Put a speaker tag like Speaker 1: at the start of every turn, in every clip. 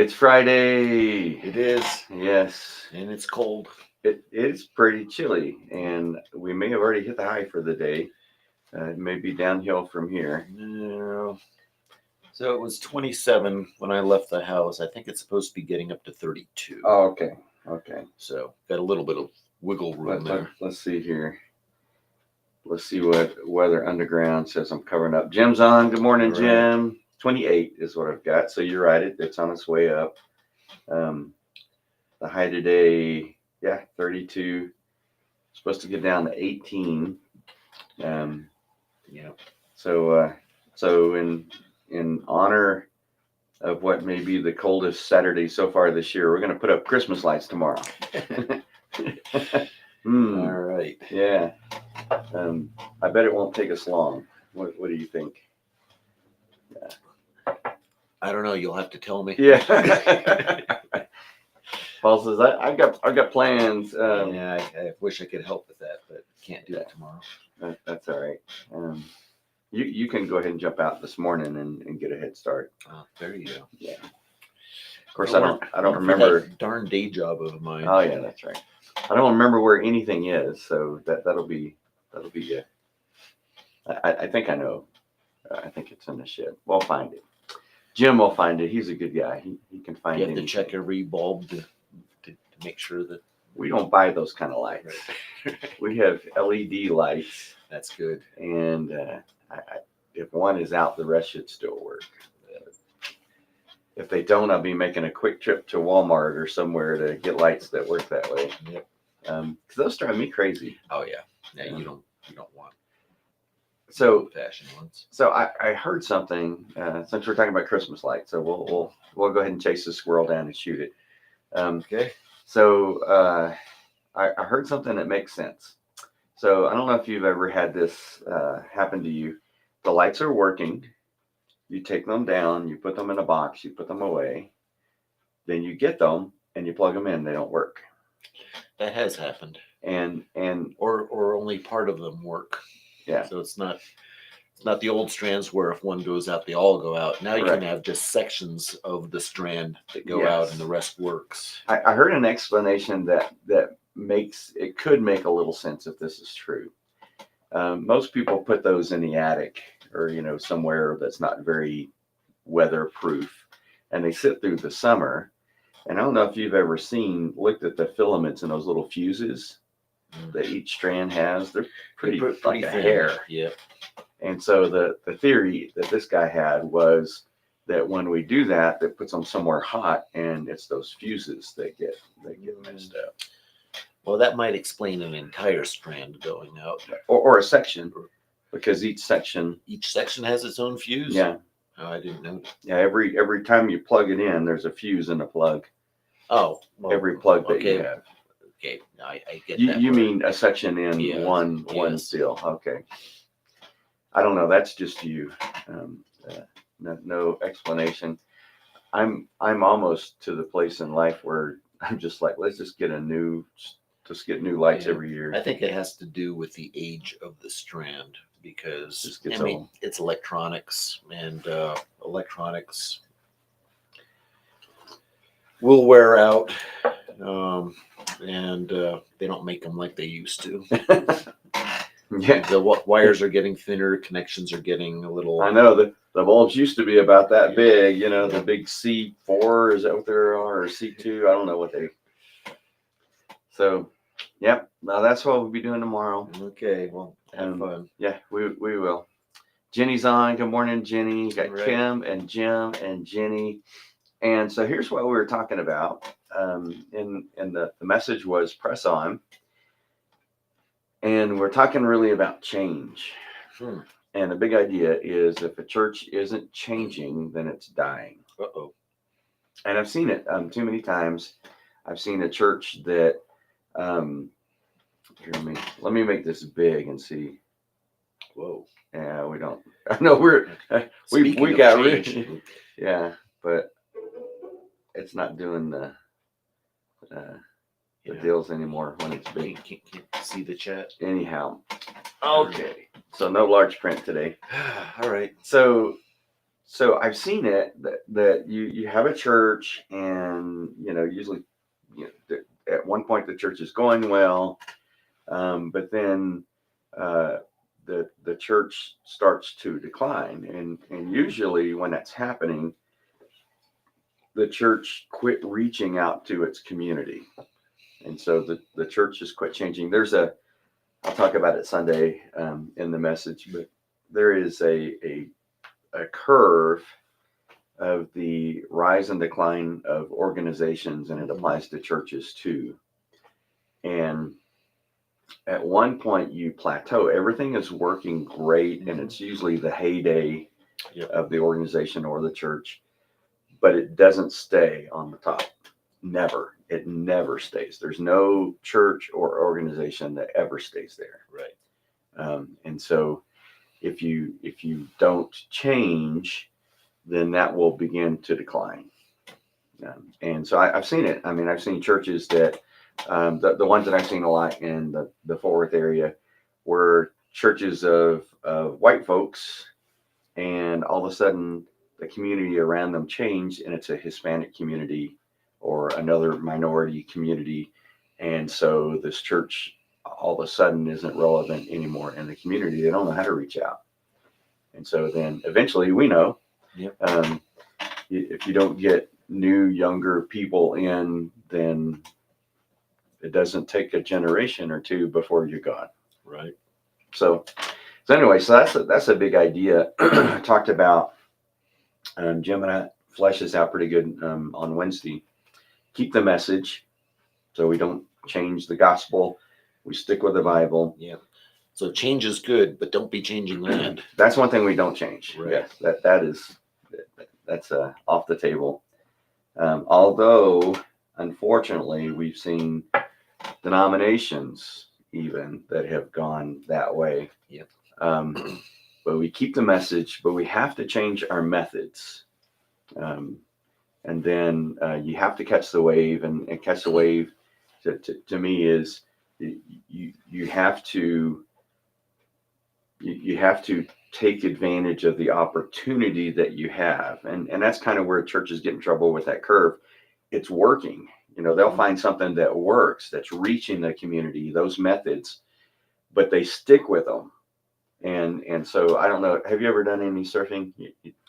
Speaker 1: It's Friday.
Speaker 2: It is,
Speaker 1: Yes.
Speaker 2: and it's cold.
Speaker 1: It's pretty chilly, and we may have already hit the high for the day. It may be downhill from here.
Speaker 2: No. So it was 27 when I left the house. I think it's supposed to be getting up to 32.
Speaker 1: Oh, okay. Okay.
Speaker 2: So got a little bit of wiggle room there.
Speaker 1: Let's see here. Let's see what Weather Underground says. I'm covering up. Jim's on. Good morning,
Speaker 2: All right.
Speaker 1: Jim. 28 is what I've got. So you're right. It's on its way up. The high today, 32. Supposed to get down to 18.
Speaker 2: Yeah.
Speaker 1: So in honor of what may be the coldest Saturday so far this year, we're going to put up Christmas lights tomorrow.
Speaker 2: All right.
Speaker 1: Yeah. I bet it won't take us long. What do you think?
Speaker 2: I don't know. You'll have to tell me.
Speaker 1: Yeah. Paul says I've got plans.
Speaker 2: Yeah, I wish I could help with that, but can't do it tomorrow.
Speaker 1: That's all right. You can go ahead and jump out this morning and get a head start.
Speaker 2: Oh, there you go.
Speaker 1: Yeah. Of course, I don't remember
Speaker 2: that darn day job of mine.
Speaker 1: Oh yeah, that's right. I don't remember where anything is, so that'll be good. I think I know. I think it's in the shed. We'll find it. Jim will find it. He's a good guy. He can find it.
Speaker 2: You have to check every bulb to make sure that
Speaker 1: we don't buy those kind of lights.
Speaker 2: Right.
Speaker 1: We have LED lights.
Speaker 2: That's good.
Speaker 1: And if one is out, the rest should still work. If they don't, I'll be making a quick trip to Walmart or somewhere to get lights that work that way.
Speaker 2: Yep.
Speaker 1: Because those drive me crazy.
Speaker 2: Oh yeah. Yeah, you don't want
Speaker 1: so
Speaker 2: fashion ones.
Speaker 1: So I heard something since we're talking about Christmas lights. So we'll go ahead and chase the squirrel down and shoot it.
Speaker 2: Okay.
Speaker 1: So I heard something that makes sense. So I don't know if you've ever had this happen to you. The lights are working. You take them down, you put them in a box, you put them away. Then you get them and you plug them in. They don't work.
Speaker 2: That has happened.
Speaker 1: And
Speaker 2: or only part of them work.
Speaker 1: Yeah.
Speaker 2: So it's not the old strands where if one goes out, they all go out. Now you can have just sections of the strand that go out and the rest works.
Speaker 1: I heard an explanation that could make a little sense if this is true. Most people put those in the attic or somewhere that's not very weatherproof, and they sit through the summer. And I don't know if you've ever looked at the filaments in those little fuses that each strand has. They're pretty like a hair.
Speaker 2: Yeah.
Speaker 1: And so the theory that this guy had was that when we do that, that puts them somewhere hot, and it's those fuses that get messed up.
Speaker 2: Well, that might explain an entire strand going out,
Speaker 1: or a section, because each section
Speaker 2: has its own fuse.
Speaker 1: Yeah.
Speaker 2: Oh, I didn't know.
Speaker 1: Yeah, every time you plug it in, there's a fuse in the plug.
Speaker 2: Oh, well,
Speaker 1: every plug that you have.
Speaker 2: Okay, I get
Speaker 1: you,
Speaker 2: that.
Speaker 1: You mean a section in one seal? Okay. I don't know. That's just you. No explanation. I'm almost to the place in life where I'm just like, let's just get new lights every year.
Speaker 2: I think it has to do with the age of the strand because it's electronics, and electronics will wear out, and they don't make them like they used to.
Speaker 1: Yeah,
Speaker 2: the wires are getting thinner, connections are getting a little.
Speaker 1: I know the bulbs used to be about that big. The big C4, is that what they are, or C2? I don't know what they. So, yep. Now that's what we'll be doing tomorrow.
Speaker 2: Okay. Well, have fun.
Speaker 1: Yeah, we will. Jenny's on. Good morning, Jenny. Got
Speaker 2: right.
Speaker 1: Kim and Jim and Jenny. And so here's what we were talking about. And the message was press on. And we're talking really about change. And the big idea is if a church isn't changing, then it's dying.
Speaker 2: Uh-oh.
Speaker 1: And I've seen it too many times. I've seen a church that, let me make this big and see.
Speaker 2: Whoa.
Speaker 1: Yeah, we don't. I know we got rid. Yeah, but it's not doing the deals anymore when it's big.
Speaker 2: Can't see the chat.
Speaker 1: Anyhow, okay. So no large print today.
Speaker 2: All right.
Speaker 1: So So I've seen it that you have a church, and usually, at one point the church is going well, but then uh, the church starts to decline, and usually when that's happening, the church quit reaching out to its community, and so the church has quit changing. I'll talk about it Sunday in the message, but there is a curve of the rise and decline of organizations, and it applies to churches too. And at one point, you plateau. Everything is working great, and it's usually the heyday of the organization or the church, but it doesn't stay on the top. Never. It never stays. There's no church or organization that ever stays there.
Speaker 2: Right.
Speaker 1: And so, if you don't change, then that will begin to decline. And so I've seen it. I mean, I've seen churches that the ones that I've seen a lot in the Fort Worth area were churches of white folks, and all of a sudden the community around them changed, and it's a Hispanic community or another minority community. And so this church all of a sudden isn't relevant anymore in the community. They don't know how to reach out. And so then eventually we know, if you don't get new, younger people in, then it doesn't take a generation or two before you're gone.
Speaker 2: Right.
Speaker 1: So anyway, so that's a big idea. I talked about, Jim and I flesh this out pretty good on Wednesday. Keep the message, so we don't change the gospel. We stick with the Bible.
Speaker 2: Yeah. So change is good, but don't be changing land.
Speaker 1: That's one thing we don't change.
Speaker 2: Right.
Speaker 1: Yes, that's off the table. Although, unfortunately, we've seen denominations even that have gone that way.
Speaker 2: Yep.
Speaker 1: But we keep the message, but we have to change our methods. And then you have to catch the wave, and catch the wave to me is you have to take advantage of the opportunity that you have, and that's kind of where churches get in trouble with that curve. It's working. They'll find something that works, that's reaching the community, those methods, but they stick with them. And so I don't know. Have you ever done any surfing?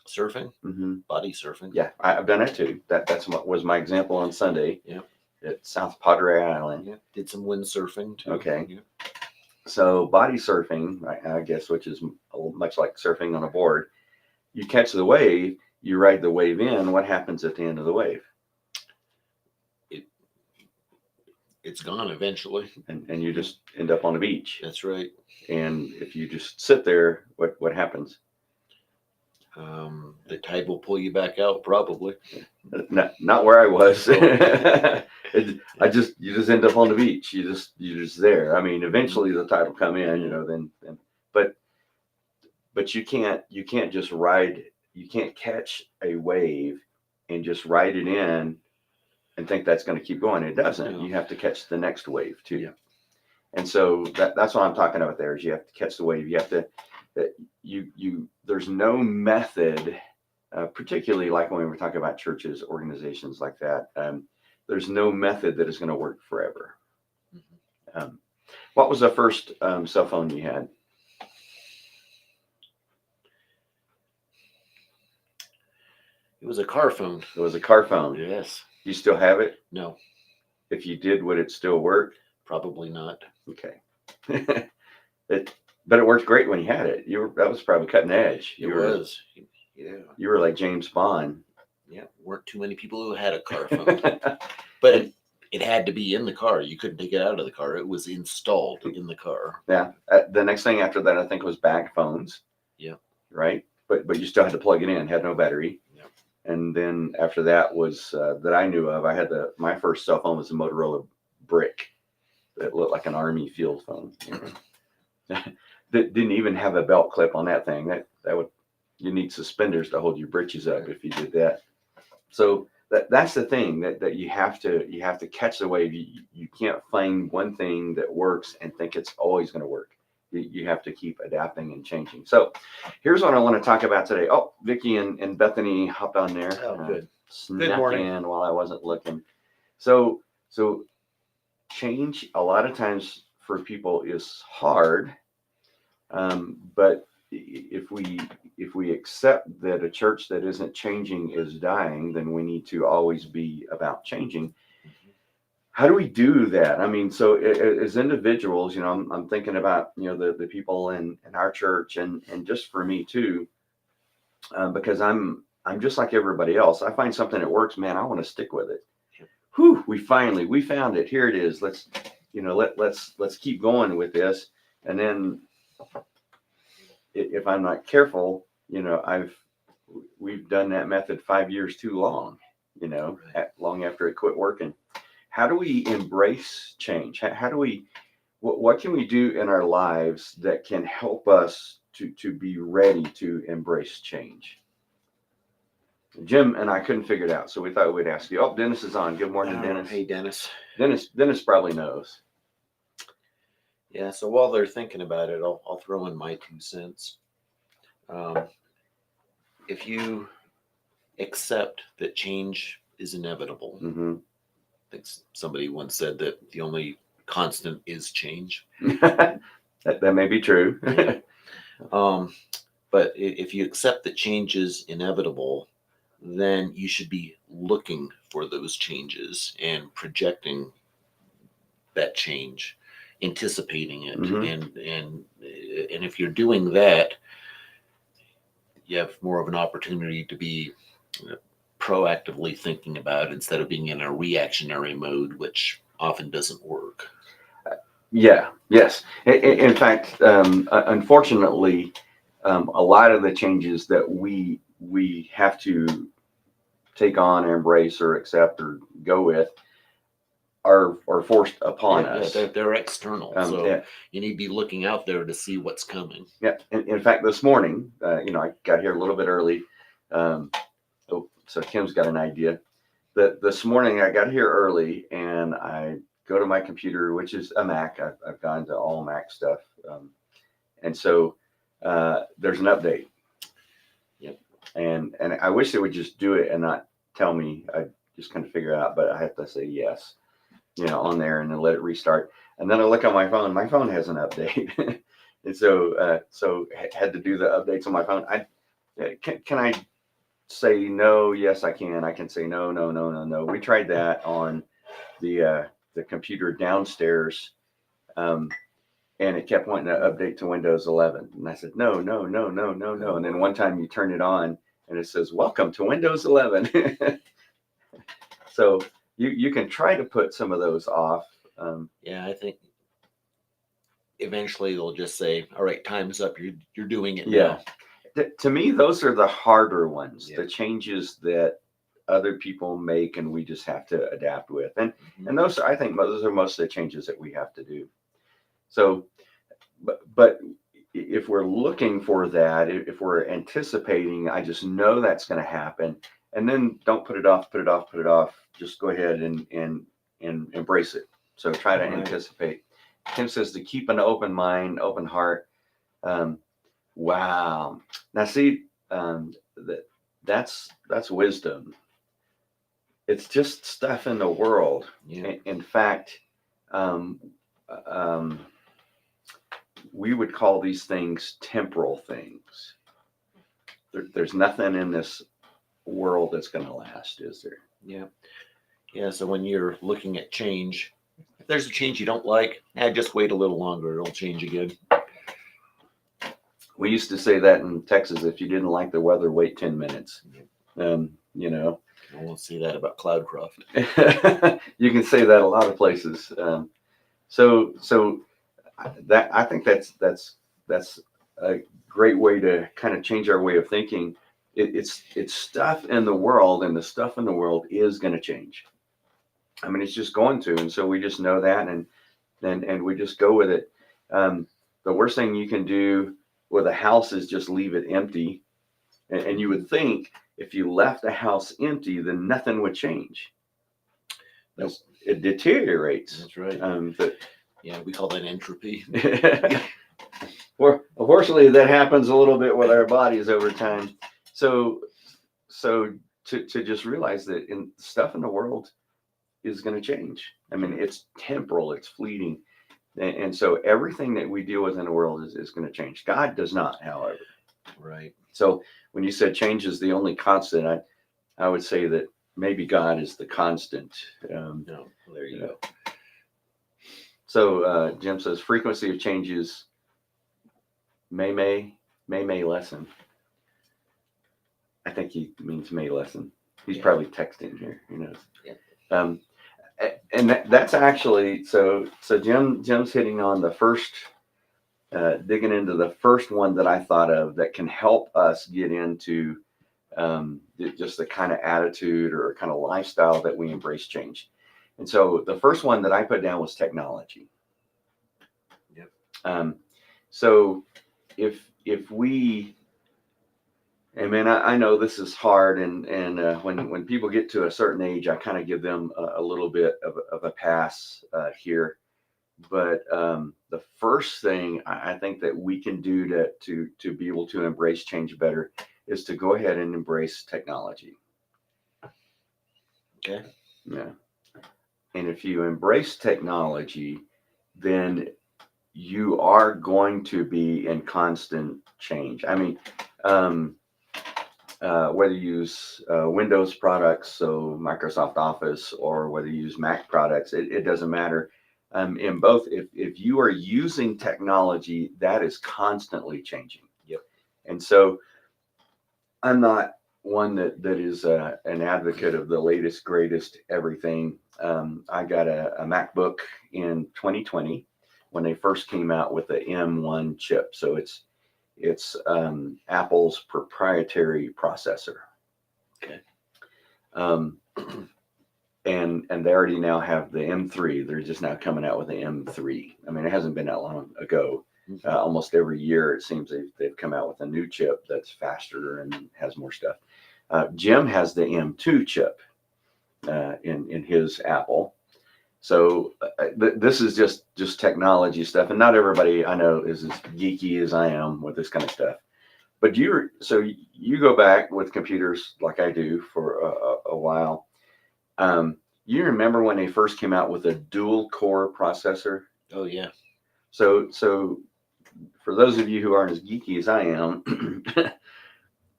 Speaker 2: Surfing,
Speaker 1: Mm-hmm.
Speaker 2: body surfing.
Speaker 1: Yeah, I've done it too. That's what was my example on Sunday.
Speaker 2: Yeah.
Speaker 1: At South Padre Island.
Speaker 2: Yeah. Did some windsurfing too.
Speaker 1: Okay.
Speaker 2: Yeah.
Speaker 1: So body surfing, I guess, which is much like surfing on a board. You catch the wave, you ride the wave in. What happens at the end of the wave?
Speaker 2: It's gone eventually.
Speaker 1: And you just end up on the beach.
Speaker 2: That's right.
Speaker 1: And if you just sit there, what happens?
Speaker 2: The tide will pull you back out, probably.
Speaker 1: Not where I was. You just end up on the beach. You're just there. I mean, eventually the tide will come in, then but you can't just ride. You can't catch a wave and just ride it in and think that's going to keep going. It doesn't.
Speaker 2: No.
Speaker 1: You have to catch the next wave too.
Speaker 2: Yeah.
Speaker 1: And so that's what I'm talking about there is you have to catch the wave. You have to, there's no method, particularly like when we were talking about churches, organizations like that. There's no method that is going to work forever.
Speaker 2: Mm-hmm.
Speaker 1: What was the first cell phone you had?
Speaker 2: It was a car phone.
Speaker 1: It was a car phone.
Speaker 2: Yes.
Speaker 1: You still have it?
Speaker 2: No,
Speaker 1: If you did, would it still work?
Speaker 2: probably not.
Speaker 1: Okay. But it worked great when you had it. That was probably cutting edge.
Speaker 2: It was. Yeah.
Speaker 1: You were like James Bond.
Speaker 2: Yeah. Weren't too many people who had a car phone. But it had to be in the car. You couldn't take it out of the car. It was installed in the car.
Speaker 1: Yeah. The next thing after that, I think, was bag phones.
Speaker 2: Yeah.
Speaker 1: Right. But you still had to plug it in. Had no battery.
Speaker 2: Yeah.
Speaker 1: And then after that was that I knew of. I had my first cell phone was a Motorola Brick that looked like an Army field phone. That didn't even have a belt clip on that thing. You need suspenders to hold your britches up if you did that. So that's the thing that you have to catch the wave. You can't find one thing that works and think it's always going to work. you have to keep adapting and changing. So here's what I want to talk about today. Oh, Vicki and Bethany hopped on there.
Speaker 2: Oh, good.
Speaker 1: Snuck
Speaker 2: morning.
Speaker 1: in while I wasn't looking. So change a lot of times for people is hard, but if we accept that a church that isn't changing is dying, then we need to always be about changing. How do we do that? I mean, so as individuals, I'm thinking about, the people in our church and just for me too, because I'm just like everybody else. I find something that works, man, I want to stick with it. Whew, we found it. Here it is. Let's keep going with this. And then if I'm not careful, we've done that method 5 years too long, long after it quit working. How do we embrace change? How do we, what can we do in our lives that can help us to be ready to embrace change? Jim and I couldn't figure it out, so we thought we'd ask you. Oh, Dennis is on. Good morning, Dennis.
Speaker 2: Hey, Dennis.
Speaker 1: Dennis probably knows.
Speaker 2: Yeah, so while they're thinking about it, I'll throw in my 2 cents. If you accept that change is inevitable,
Speaker 1: Mm-hmm.
Speaker 2: I think somebody once said that the only constant is change.
Speaker 1: that may be true.
Speaker 2: But if you accept that change is inevitable, then you should be looking for those changes and projecting that change, anticipating it.
Speaker 1: Mhm.
Speaker 2: And if you're doing that, you have more of an opportunity to be proactively thinking about it instead of being in a reactionary mode, which often doesn't work.
Speaker 1: Yeah. Yes. In fact, unfortunately, a lot of the changes that we have to take on, or embrace, or accept, or go with are forced upon us.
Speaker 2: They're external, so
Speaker 1: Yeah.
Speaker 2: you need to be looking out there to see what's coming.
Speaker 1: Yeah. In fact, this morning, I got here a little bit early. So Kim's got an idea. This morning I got here early and I go to my computer, which is a Mac. I've gone to all Mac stuff. And so there's an update.
Speaker 2: Yep.
Speaker 1: And I wish they would just do it and not tell me. I just kind of figure it out, but I have to say yes, on there, and then let it restart. And then I look on my phone. My phone has an update. And so had to do the updates on my phone. Can I say no? Yes, I can. I can say no, no, no, no, no. We tried that on the computer downstairs, and it kept wanting to update to Windows 11. And I said no, no, no, no, no, no. And then one time you turn it on, and it says welcome to Windows 11. So you can try to put some of those off.
Speaker 2: Yeah, I think eventually they'll just say, "All right, time's up. You're doing it
Speaker 1: Yeah.
Speaker 2: now."
Speaker 1: To me, those are the harder ones,
Speaker 2: Yeah.
Speaker 1: the changes that other people make and we just have to adapt with. And those, I think those are most of the changes that we have to do. So, but if we're looking for that, if we're anticipating, I just know that's going to happen, and then don't put it off. Just go ahead and embrace it. So try to anticipate. Tim says to keep an open mind, open heart. Wow. Now see, that's wisdom. It's just stuff in the world.
Speaker 2: Yeah.
Speaker 1: In fact, we would call these things temporal things. There's nothing in this world that's going to last, is there?
Speaker 2: Yeah. Yeah. So when you're looking at change, if there's a change you don't like, just wait a little longer. It'll change again.
Speaker 1: We used to say that in Texas. If you didn't like the weather, wait 10 minutes.
Speaker 2: I won't say that about Cloudcroft.
Speaker 1: You can say that a lot of places. So that, I think that's a great way to kind of change our way of thinking. It's stuff in the world, and the stuff in the world is going to change. I mean, it's just going to, and so we just know that, and we just go with it. The worst thing you can do with a house is just leave it empty, and you would think if you left a house empty, then nothing would change. It deteriorates.
Speaker 2: That's right.
Speaker 1: But
Speaker 2: yeah, we call that entropy.
Speaker 1: Unfortunately, that happens a little bit with our bodies over time. So, to just realize that in stuff in the world is going to change. I mean, it's temporal, it's fleeting. And so everything that we deal with in the world is going to change. God does not, however.
Speaker 2: Right.
Speaker 1: So when you said change is the only constant, I would say that maybe God is the constant.
Speaker 2: No, well, there you go.
Speaker 1: So Jim says frequency of changes may lessen. I think he means may lessen. He's probably texting here. Who knows?
Speaker 2: Yeah.
Speaker 1: And that's actually so. Jim's hitting on the first, digging into the first one that I thought of that can help us get into just the kind of attitude or kind of lifestyle that we embrace change. And so the first one that I put down was technology.
Speaker 2: Yep.
Speaker 1: So if we, and man, I know this is hard, and when people get to a certain age, I kind of give them a little bit of a pass here. But the first thing I think that we can do to be able to embrace change better is to go ahead and embrace technology.
Speaker 2: Okay.
Speaker 1: Yeah. And if you embrace technology, then you are going to be in constant change. I mean, whether you use Windows products, so Microsoft Office, or whether you use Mac products, it doesn't matter. In both, if you are using technology, that is constantly changing.
Speaker 2: Yep.
Speaker 1: And so I'm not one that is an advocate of the latest, greatest everything. I got a MacBook in 2020 when they first came out with the M1 chip. So it's Apple's proprietary processor.
Speaker 2: Okay.
Speaker 1: And they already now have the M3. They're just now coming out with the M3. I mean, it hasn't been that long ago. Almost every year, it seems they've come out with a new chip that's faster and has more stuff. Jim has the M2 chip in his Apple. So this is just technology stuff, and not everybody I know is as geeky as I am with this kind of stuff. But you go back with computers like I do for a while. You remember when they first came out with a dual core processor?
Speaker 2: Oh yeah.
Speaker 1: So for those of you who aren't as geeky as I am,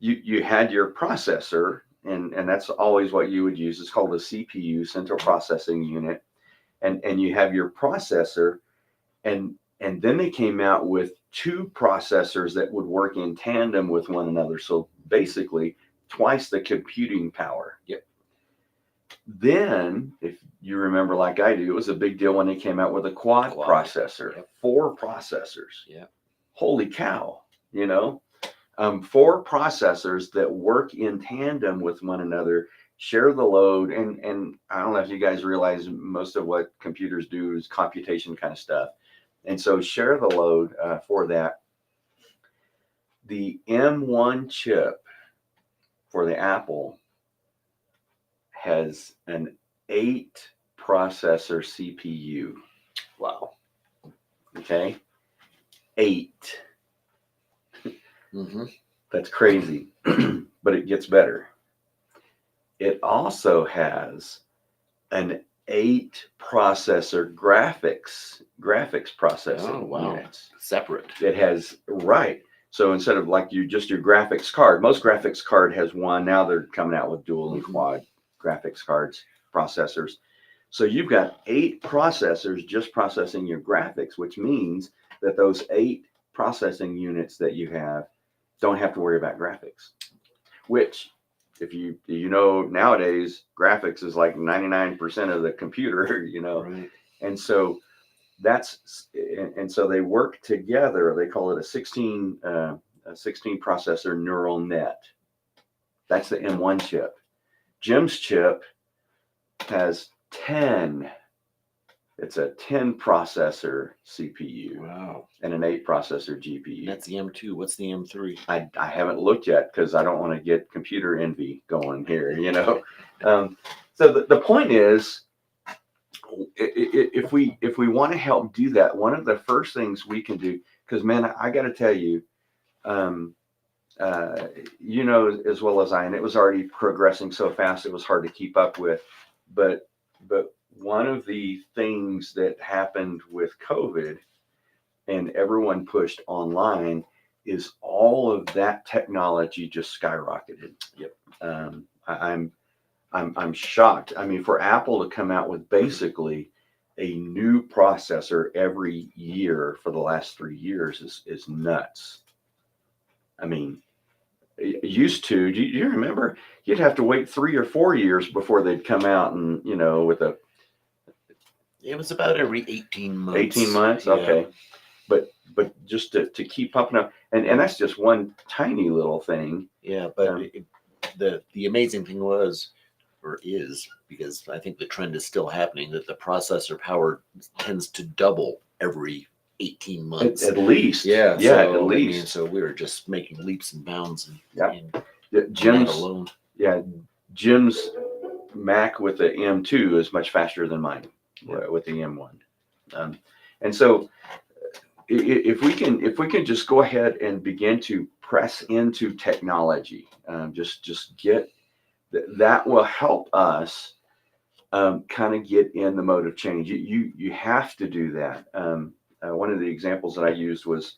Speaker 1: you had your processor, and that's always what you would use. It's called a CPU, Central Processing Unit, and you have your processor, and then they came out with two processors that would work in tandem with one another. So basically, twice the computing power.
Speaker 2: Yep.
Speaker 1: Then, if you remember, like I do, it was a big deal when they came out with a quad processor.
Speaker 2: Yep.
Speaker 1: 4 processors.
Speaker 2: Yeah.
Speaker 1: Holy cow! 4 processors that work in tandem with one another, share the load, and I don't know if you guys realize most of what computers do is computation kind of stuff, and so share the load for that. The M1 chip for the Apple has an 8 processor CPU.
Speaker 2: Wow.
Speaker 1: Okay, 8.
Speaker 2: Mm-hmm.
Speaker 1: That's crazy, but it gets better. It also has an 8 processor graphics processing
Speaker 2: Oh wow.
Speaker 1: units.
Speaker 2: Separate.
Speaker 1: It has, right. So instead of like your graphics card, most graphics card has one. Now they're coming out with dual and quad graphics cards, processors. So you've got 8 processors just processing your graphics, which means that those 8 processing units that you have don't have to worry about graphics, which if you nowadays graphics is like 99% of the computer,
Speaker 2: Right.
Speaker 1: and so so they work together. They call it a 16 processor neural net. That's the M1 chip. Jim's chip has 10. It's a 10 processor CPU.
Speaker 2: Wow.
Speaker 1: And an 8 processor GPU.
Speaker 2: That's the M2. What's the M3?
Speaker 1: I haven't looked yet because I don't want to get computer envy going here, So the point is, if we want to help do that, one of the first things we can do, because man, I got to tell you, um, you know as well as I, and it was already progressing so fast it was hard to keep up with. But one of the things that happened with COVID and everyone pushed online is all of that technology just skyrocketed.
Speaker 2: Yep.
Speaker 1: I'm shocked. I mean, for Apple to come out with basically a new processor every year for the last 3 years is nuts. I mean, used to, do you remember? You'd have to wait 3 or 4 years before they'd come out and, you know, with a
Speaker 2: It was about every 18 months.
Speaker 1: 18 months.
Speaker 2: Yeah.
Speaker 1: Okay. But just to keep pumping up, and that's just one tiny little thing.
Speaker 2: Yeah, but the amazing thing was, or is, because I think the trend is still happening, that the processor power tends to double every 18 months.
Speaker 1: At least.
Speaker 2: Yeah,
Speaker 1: Yeah,
Speaker 2: so,
Speaker 1: at least.
Speaker 2: I mean, so we were just making leaps and bounds
Speaker 1: Yeah.
Speaker 2: in
Speaker 1: Jim's,
Speaker 2: that alone.
Speaker 1: yeah, Jim's Mac with the M2 is much faster than mine with the M1. And so if we can just go ahead and begin to press into technology, just get that will help us kind of get in the mode of change. You have to do that. One of the examples that I used was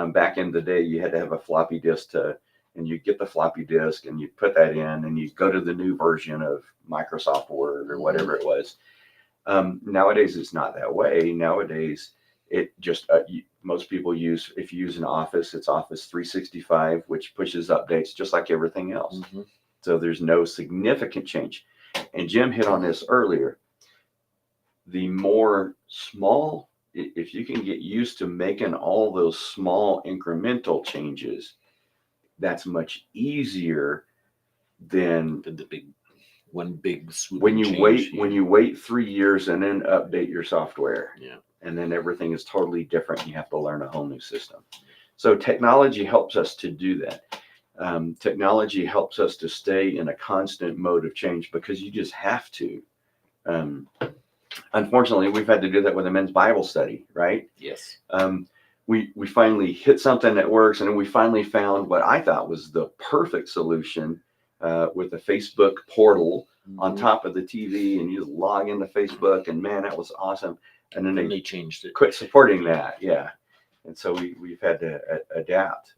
Speaker 1: back in the day, you had to have a floppy disk and you get the floppy disk and you put that in and you go to the new version of Microsoft Word or whatever it was. Nowadays, it's not that way. Nowadays, it just most people use, if you use an Office, it's Office 365, which pushes updates just like everything else.
Speaker 2: Mm-hmm.
Speaker 1: So there's no significant change. And Jim hit on this earlier. The more small, if you can get used to making all those small incremental changes, that's much easier than
Speaker 2: The big swoop.
Speaker 1: when you wait 3 years and then update your software.
Speaker 2: Yeah.
Speaker 1: And then everything is totally different. You have to learn a whole new system. So technology helps us to do that. Technology helps us to stay in a constant mode of change because you just have to. Unfortunately, we've had to do that with a men's Bible study, right?
Speaker 2: Yes.
Speaker 1: We finally hit something that works, and then we finally found what I thought was the perfect solution with a Facebook portal on top of the TV, and you just log into Facebook, and man, that was awesome. And then
Speaker 2: they changed it.
Speaker 1: Quit supporting that, yeah. And so we've had to adapt.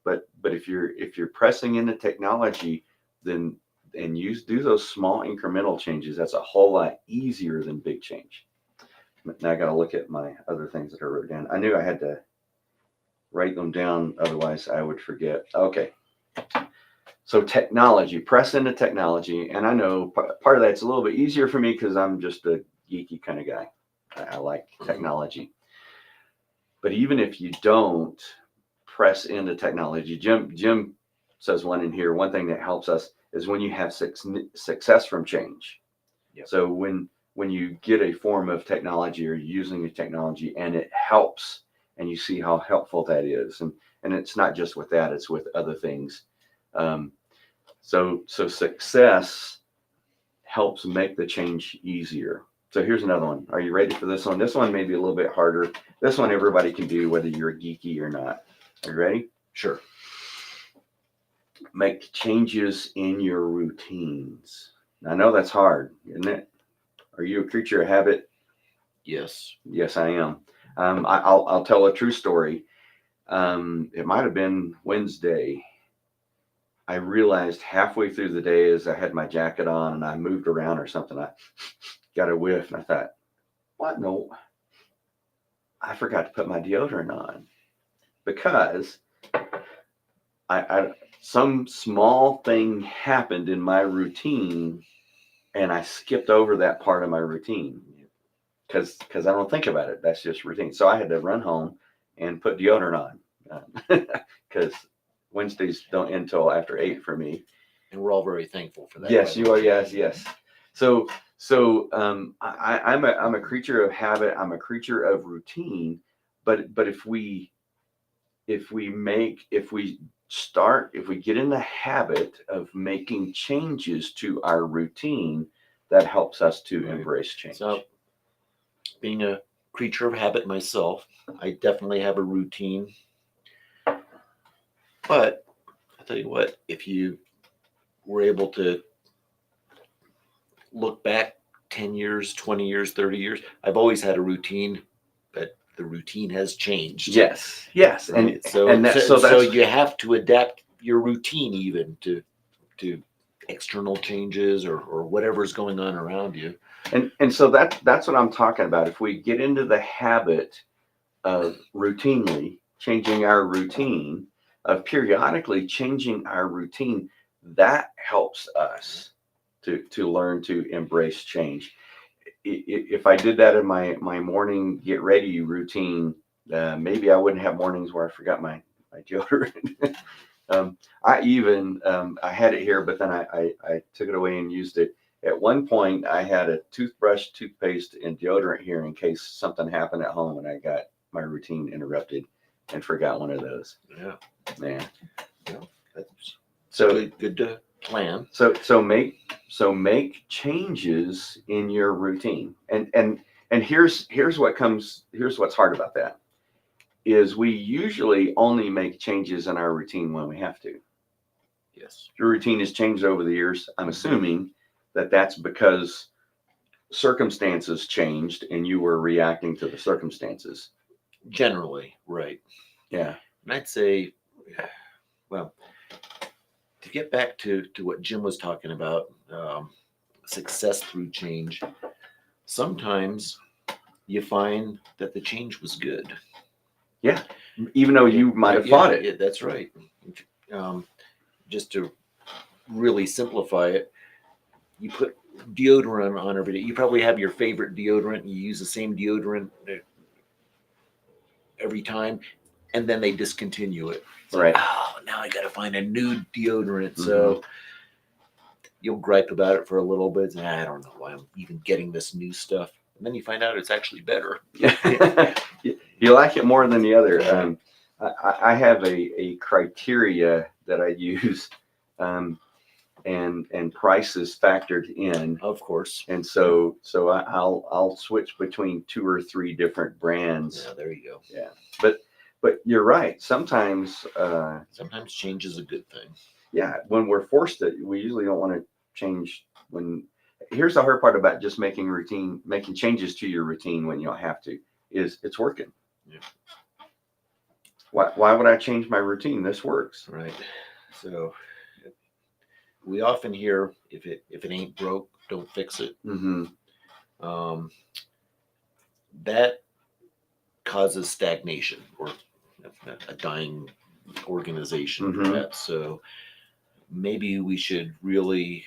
Speaker 1: But if you're pressing into technology, then and you do those small incremental changes, that's a whole lot easier than big change. Now I got to look at my other things that I wrote down. I knew I had to write them down, otherwise I would forget. Okay. So technology, press into technology. And I know part of that's a little bit easier for me because I'm just a geeky kind of guy. I like technology. But even if you don't press into technology, Jim says one in here, one thing that helps us is when you have success from change.
Speaker 2: Yep.
Speaker 1: So when you get a form of technology or using a technology and it helps and you see how helpful that is. And it's not just with that, it's with other things. So success helps make the change easier. So here's another one. Are you ready for this one? This one may be a little bit harder. This one everybody can do, whether you're geeky or not. Are you ready?
Speaker 2: Sure.
Speaker 1: Make changes in your routines. I know that's hard, isn't it? Are you a creature of habit?
Speaker 2: Yes.
Speaker 1: Yes, I am. I'll tell a true story. It might have been Wednesday. I realized halfway through the day as I had my jacket on and I moved around or something, I got a whiff and I thought, what? No, I forgot to put my deodorant on because I some small thing happened in my routine and I skipped over that part of my routine because I don't think about it. That's just routine. So I had to run home and put deodorant on because Wednesdays don't end until after 8 for me.
Speaker 2: And we're all very thankful for that.
Speaker 1: Yes, you are. Yes. So I'm a creature of habit. I'm a creature of routine. But if we get in the habit of making changes to our routine, that helps us to
Speaker 2: Right.
Speaker 1: embrace change.
Speaker 2: So, being a creature of habit myself, I definitely have a routine. But I tell you what, if you were able to look back 10 years, 20 years, 30 years, I've always had a routine, but the routine has changed.
Speaker 1: Yes, yes,
Speaker 2: Right.
Speaker 1: and that's
Speaker 2: So you have to adapt your routine even to external changes or whatever's going on around you.
Speaker 1: and so that's what I'm talking about. If we get into the habit of routinely changing our routine, of periodically changing our routine, that helps us to learn to embrace change. If I did that in my morning get ready routine, maybe I wouldn't have mornings where I forgot my deodorant. I even I had it here, but then I took it away and used it. At one point, I had a toothbrush, toothpaste, and deodorant here in case something happened at home and I got my routine interrupted and forgot one of those.
Speaker 2: Yeah.
Speaker 1: Man.
Speaker 2: Yeah. That's
Speaker 1: So
Speaker 2: good to plan.
Speaker 1: so make changes in your routine. And here's what's hard about that is we usually only make changes in our routine when we have to.
Speaker 2: Yes.
Speaker 1: Your routine has changed over the years. I'm assuming that that's because circumstances changed and you were reacting to the circumstances.
Speaker 2: Generally, right.
Speaker 1: Yeah.
Speaker 2: And I'd say, well, to get back to what Jim was talking about, success through change, sometimes you find that the change was good.
Speaker 1: Yeah. Even though you might have fought it.
Speaker 2: Yeah, that's right. Just to really simplify it, you put deodorant on every day. You probably have your favorite deodorant. And you use the same deodorant every time, and then they discontinue it. It's
Speaker 1: Right.
Speaker 2: like, oh, now I got to find a new deodorant. So you'll gripe about it for a little bit. I don't know why I'm even getting this new stuff. And then you find out it's actually better.
Speaker 1: You like it more than the other. I have a criteria that I use, and prices factored in.
Speaker 2: Of course.
Speaker 1: And so I'll switch between 2 or 3 different brands.
Speaker 2: Yeah, there you go.
Speaker 1: Yeah, but you're right. Sometimes
Speaker 2: change is a good thing.
Speaker 1: Yeah, when we're forced to, we usually don't want to change. Here's the hard part about just making changes to your routine when you don't have to, is it's working.
Speaker 2: Yeah.
Speaker 1: Why would I change my routine? This works.
Speaker 2: Right. So we often hear, if it ain't broke, don't fix it. That causes stagnation or a dying organization, perhaps. So maybe we should really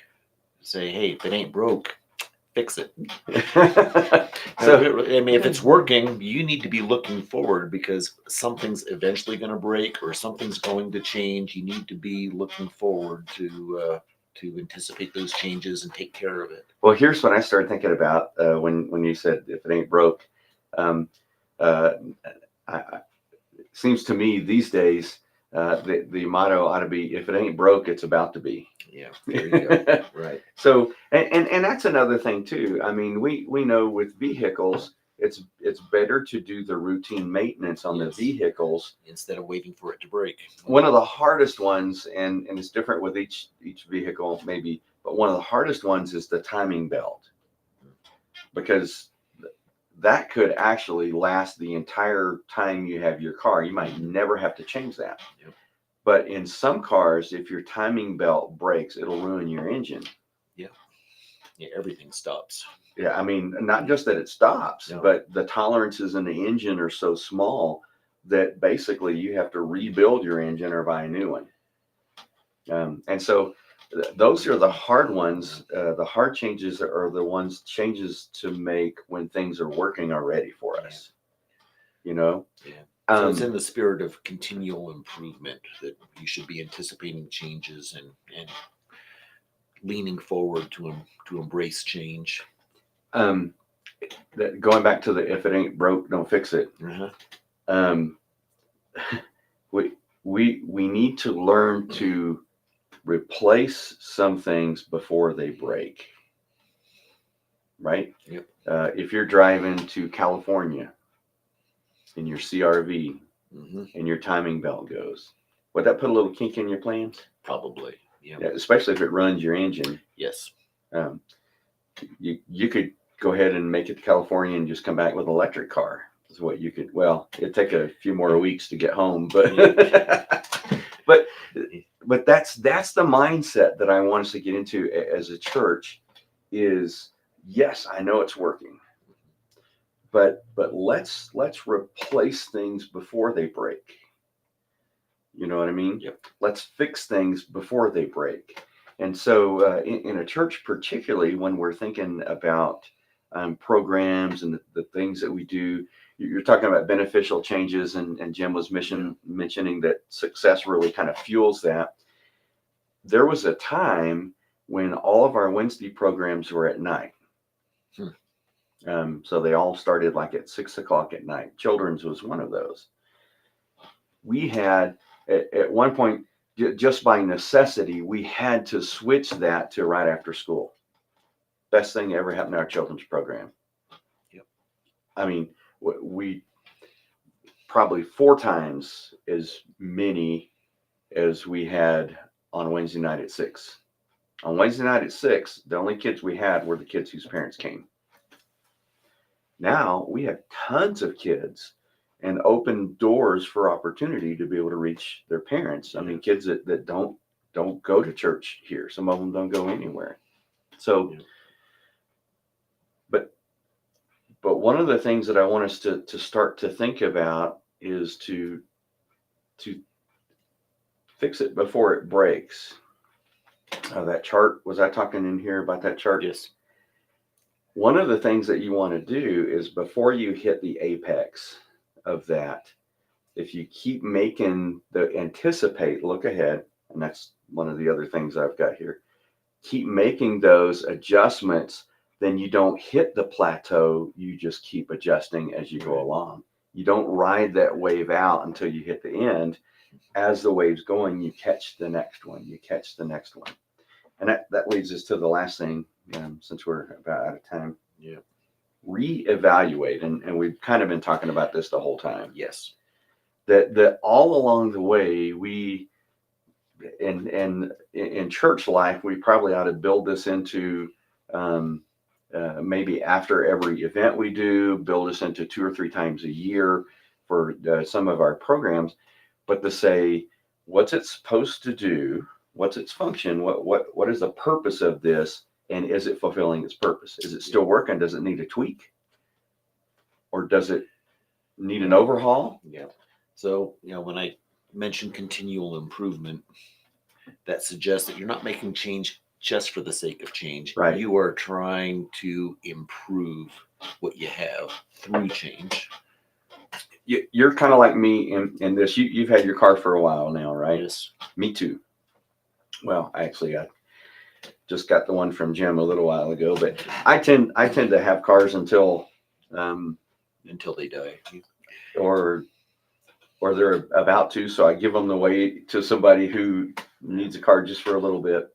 Speaker 2: say, hey, if it ain't broke, fix it. So, I mean, if it's working, you need to be looking forward because something's eventually going to break or something's going to change. You need to be looking forward to anticipate those changes and take care of it.
Speaker 1: Well, here's what I started thinking about when you said if it ain't broke. It seems to me these days the motto ought to be, if it ain't broke, it's about to be.
Speaker 2: Yeah, there you go. Right.
Speaker 1: So and that's another thing too. I mean, we know with vehicles, it's better to do the routine maintenance on the vehicles
Speaker 2: instead of waiting for it to break.
Speaker 1: One of the hardest ones, and it's different with each vehicle maybe, but one of the hardest ones is the timing belt, because that could actually last the entire time you have your car. You might never have to change that.
Speaker 2: Yep.
Speaker 1: But in some cars, if your timing belt breaks, it'll ruin your engine.
Speaker 2: Yeah. Yeah, everything stops.
Speaker 1: Yeah, I mean, not just that it stops, but the tolerances in the engine are so small that basically you have to rebuild your engine or buy a new one. And so those are the hard ones. The hard changes are the changes to make when things are working already for us. You know?
Speaker 2: Yeah. So it's in the spirit of continual improvement that you should be anticipating changes and leaning forward to embrace change.
Speaker 1: Going back to the if it ain't broke, don't fix it. We need to learn to replace some things before they break. right?
Speaker 2: Yep.
Speaker 1: If you're driving to California in your CRV
Speaker 2: Hmm.
Speaker 1: and your timing belt goes, would that put a little kink in your plans?
Speaker 2: Probably. Yeah.
Speaker 1: Yeah, especially if it runs your engine.
Speaker 2: Yes.
Speaker 1: Um, you could go ahead and make it to California and just come back with an electric car. Is what you could. Well, it'd take a few more weeks to get home, but but that's the mindset that I want us to get into as a church. Is yes, I know it's working, but let's replace things before they break. You know what I mean?
Speaker 2: Yep.
Speaker 1: Let's fix things before they break. And so, in a church, particularly when we're thinking about programs and the things that we do, you're talking about beneficial changes, and Jim was mentioning that success really kind of fuels that. There was a time when all of our Wednesday programs were at night. So they all started like at 6 o'clock at night. Children's was one of those. We had at one point, just by necessity, we had to switch that to right after school. Best thing ever happened to our children's program.
Speaker 2: Yep.
Speaker 1: I mean, we probably 4 times as many as we had on Wednesday night at 6. On Wednesday night at 6, the only kids we had were the kids whose parents came. Now we have tons of kids and open doors for opportunity to be able to reach their parents. I mean, kids that don't go to church here. Some of them don't go anywhere. So, but one of the things that I want us to start to think about is to fix it before it breaks. That chart, was I talking in here about that chart?
Speaker 2: Yes.
Speaker 1: One of the things that you want to do is before you hit the apex of that, if you keep making the anticipate, look ahead, and that's one of the other things I've got here, keep making those adjustments, then you don't hit the plateau, you just keep adjusting as you go along. You don't ride that wave out until you hit the end. As the wave's going, you catch the next one, And that leads us to the last thing, since we're about out of time.
Speaker 2: Yeah.
Speaker 1: Reevaluate, and we've kind of been talking about this the whole time.
Speaker 2: Yes.
Speaker 1: That all along the way, we in church life, we probably ought to build this into maybe after every event we do, build this into 2 or 3 times a year for some of our programs, but to say, what's it supposed to do? What's its function? What is the purpose of this? And is it fulfilling its purpose? Is it still working? Does it need a tweak? Or does it need an overhaul?
Speaker 2: Yeah. So, when I mention continual improvement, that suggests that you're not making change just for the sake of change.
Speaker 1: Right.
Speaker 2: You are trying to improve what you have through change.
Speaker 1: You're kind of like me in this. You've had your car for a while now, right?
Speaker 2: Yes.
Speaker 1: Me too. Well, actually, I just got the one from Jim a little while ago, but I tend to have cars until
Speaker 2: they die,
Speaker 1: or they're about to. So I give them away to somebody who needs a car just for a little bit.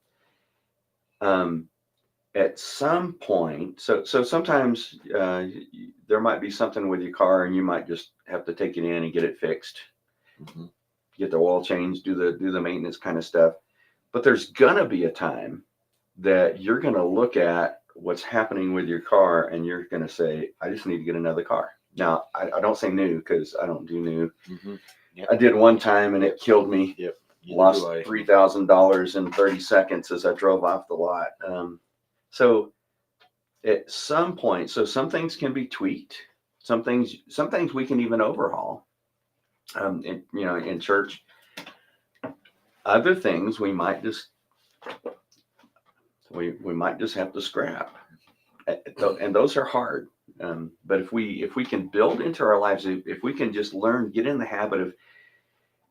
Speaker 1: At some point, so sometimes there might be something with your car, and you might just have to take it in and get it fixed, get the oil changed, do the maintenance kind of stuff. But there's gonna be a time that you're gonna look at what's happening with your car, and you're gonna say, I just need to get another car. Now, I don't say new because I don't do new.
Speaker 2: Yep.
Speaker 1: I did one time and it killed me.
Speaker 2: Yep.
Speaker 1: Lost $3,000 in 30 seconds as I drove off the lot. So at some point, so some things can be tweaked. Some things we can even overhaul. In church. Other things we might just have to scrap, and those are hard. But if we can build into our lives, if we can just get in the habit of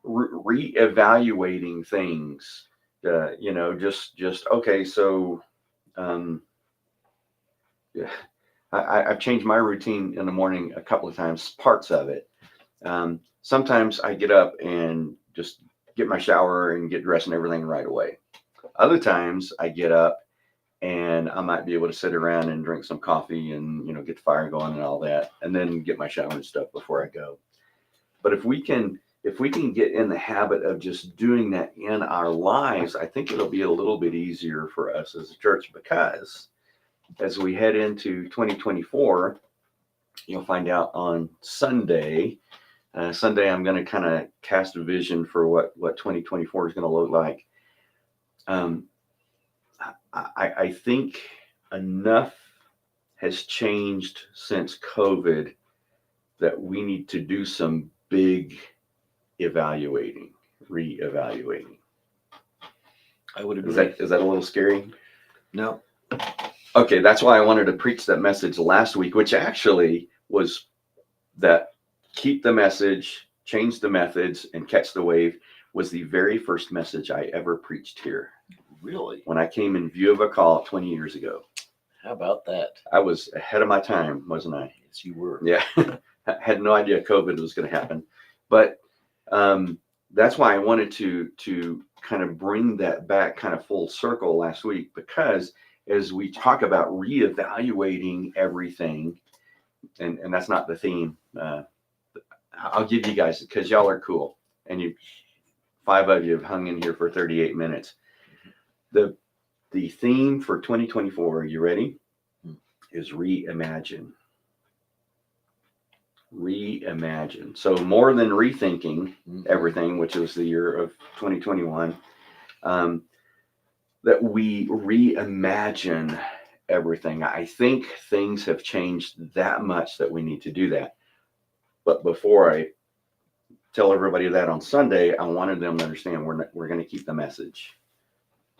Speaker 1: reevaluating things, just okay. So, I've changed my routine in the morning a couple of times. Parts of it. Sometimes I get up and just get my shower and get dressed and everything right away. Other times I get up and I might be able to sit around and drink some coffee and, get the fire going and all that, and then get my shower and stuff before I go. But if we can get in the habit of just doing that in our lives, I think it'll be a little bit easier for us as a church, because as we head into 2024, you'll find out on Sunday. Sunday, I'm going to kind of cast a vision for what 2024 is going to look like. I think enough has changed since COVID that we need to do some big reevaluating.
Speaker 2: I would
Speaker 1: Is
Speaker 2: agree.
Speaker 1: that a little scary?
Speaker 2: No.
Speaker 1: Okay, that's why I wanted to preach that message last week, which actually was that keep the message, change the methods, and catch the wave was the very first message I ever preached here.
Speaker 2: Really?
Speaker 1: When I came in view of a call 20 years ago.
Speaker 2: How about that?
Speaker 1: I was ahead of my time, wasn't I?
Speaker 2: Yes, you were.
Speaker 1: Yeah. I had no idea COVID was going to happen. But that's why I wanted to kind of bring that back kind of full circle last week, because as we talk about reevaluating everything, and that's not the theme. I'll give you guys, because y'all are cool, and you 5 of you have hung in here for 38 minutes. The theme for 2024, are you ready? Is reimagine. Reimagine. So more than rethinking everything, which was the year of 2021, that we reimagine everything. I think things have changed that much that we need to do that. But before I tell everybody that on Sunday, I wanted them to understand we're going to keep the message.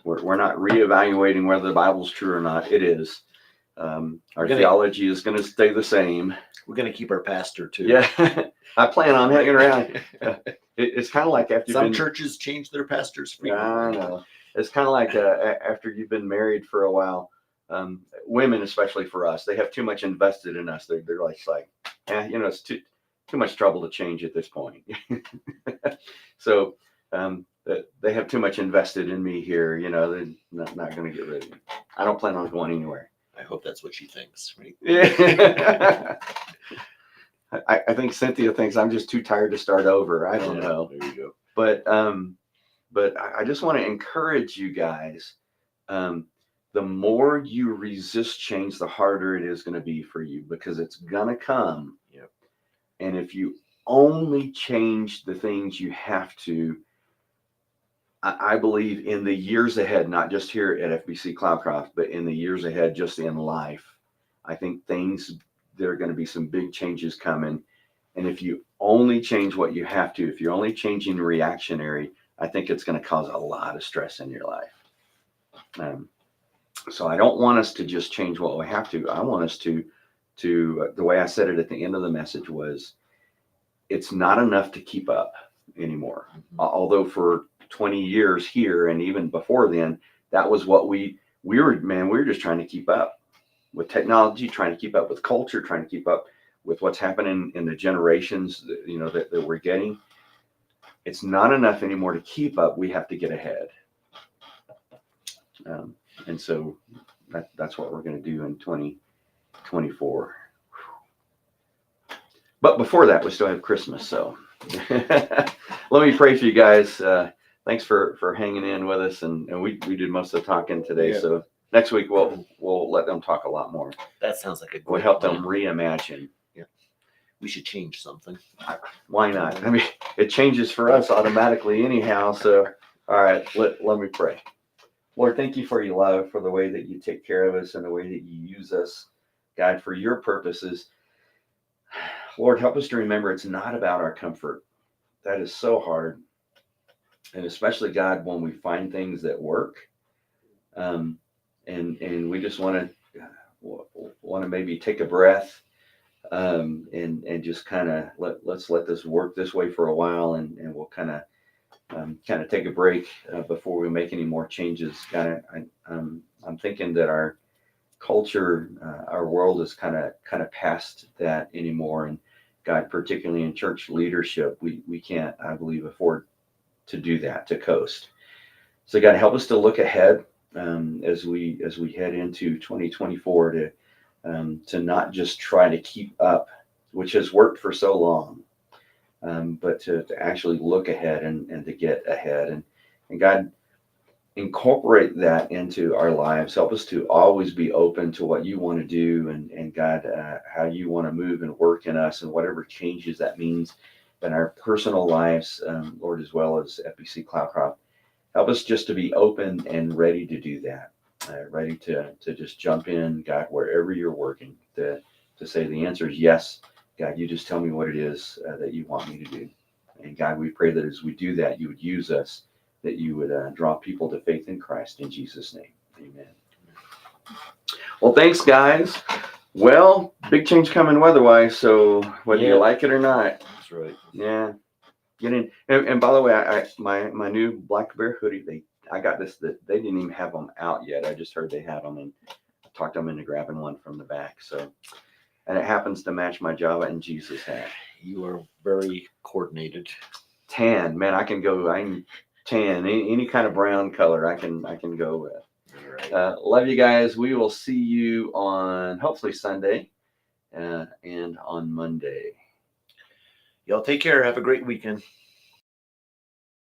Speaker 1: We're not reevaluating whether the Bible's true or not. It is. Our theology is going to stay the same.
Speaker 2: We're going to keep our pastor too.
Speaker 1: Yeah, I plan on hanging around. It's kind of like after
Speaker 2: some churches change their pastors frequently.
Speaker 1: I know. It's kind of like after you've been married for a while. Women, especially for us, they have too much invested in us. They're like, it's too much trouble to change at this point. So they have too much invested in me here. They're not going to get rid of me. I don't plan on going anywhere.
Speaker 2: I hope that's what she thinks, right?
Speaker 1: Yeah. I think Cynthia thinks I'm just too tired to start over. I don't know.
Speaker 2: There you go.
Speaker 1: But I just want to encourage you guys. The more you resist change, the harder it is going to be for you, because it's going to come.
Speaker 2: Yep.
Speaker 1: And if you only change the things you have to, I believe in the years ahead, not just here at FBC Cloudcroft, but in the years ahead, just in life, I think there are going to be some big changes coming. And if you only change what you have to, if you're only changing reactionary, I think it's going to cause a lot of stress in your life. So I don't want us to just change what we have to. I want us to the way I said it at the end of the message was, it's not enough to keep up anymore. Mm-hmm. Although for 20 years here, and even before then, that was what we were just trying to keep up with technology, trying to keep up with culture, trying to keep up with what's happening in the generations that we're getting. It's not enough anymore to keep up. We have to get ahead. And so that's what we're going to do in 2024. But before that, we still have Christmas. So let me pray for you guys. Thanks for hanging in with us. And we did most of the talking today. Yeah. So next week, we'll let them talk a lot more.
Speaker 2: That sounds like a good
Speaker 1: We'll help them reimagine.
Speaker 2: Yeah. We should change something.
Speaker 1: Why not? I mean, it changes for us automatically anyhow. So, all right, let me pray. Lord, thank you for your love, for the way that you take care of us and the way that you use us, God, for your purposes. Lord, help us to remember it's not about our comfort. That is so hard. And especially, God, when we find things that work, and we just want to maybe take a breath, and just kind of let's let this work this way for a while, and we'll kind of take a break before we make any more changes. I'm thinking that our culture, our world is kind of past that anymore, and God, particularly in church leadership, we can't, I believe, afford to do that, to coast. So God, help us to look ahead. as we head into 2024 to not just try to keep up, which has worked for so long, but to actually look ahead and to get ahead. And God, incorporate that into our lives. Help us to always be open to what you want to do, and God, how you want to move and work in us, and whatever changes that means in our personal lives, Lord, as well as FBC Cloudcroft. Help us just to be open and ready to do that, ready to just jump in, God, wherever you're working, to say the answer is yes. God, you just tell me what it is that you want me to do. And God, we pray that as we do that, you would use us, that you would draw people to faith in Christ, in Jesus' name. Amen. Well, thanks, guys. Well, big change coming weather-wise, so whether you
Speaker 2: Yeah.
Speaker 1: like it or not,
Speaker 2: That's right.
Speaker 1: yeah, get in. And by the way, my new Black Bear hoodie, I got this, that they didn't even have them out yet. I just heard they had them, and I talked them into grabbing one from the back. So, and it happens to match my Java and Jesus hat.
Speaker 2: You are very coordinated.
Speaker 1: Tan, man, I can tan any kind of brown color. I can go with.
Speaker 2: All right.
Speaker 1: Love you guys. We will see you on hopefully Sunday and on Monday.
Speaker 2: Y'all take care. Have a great weekend.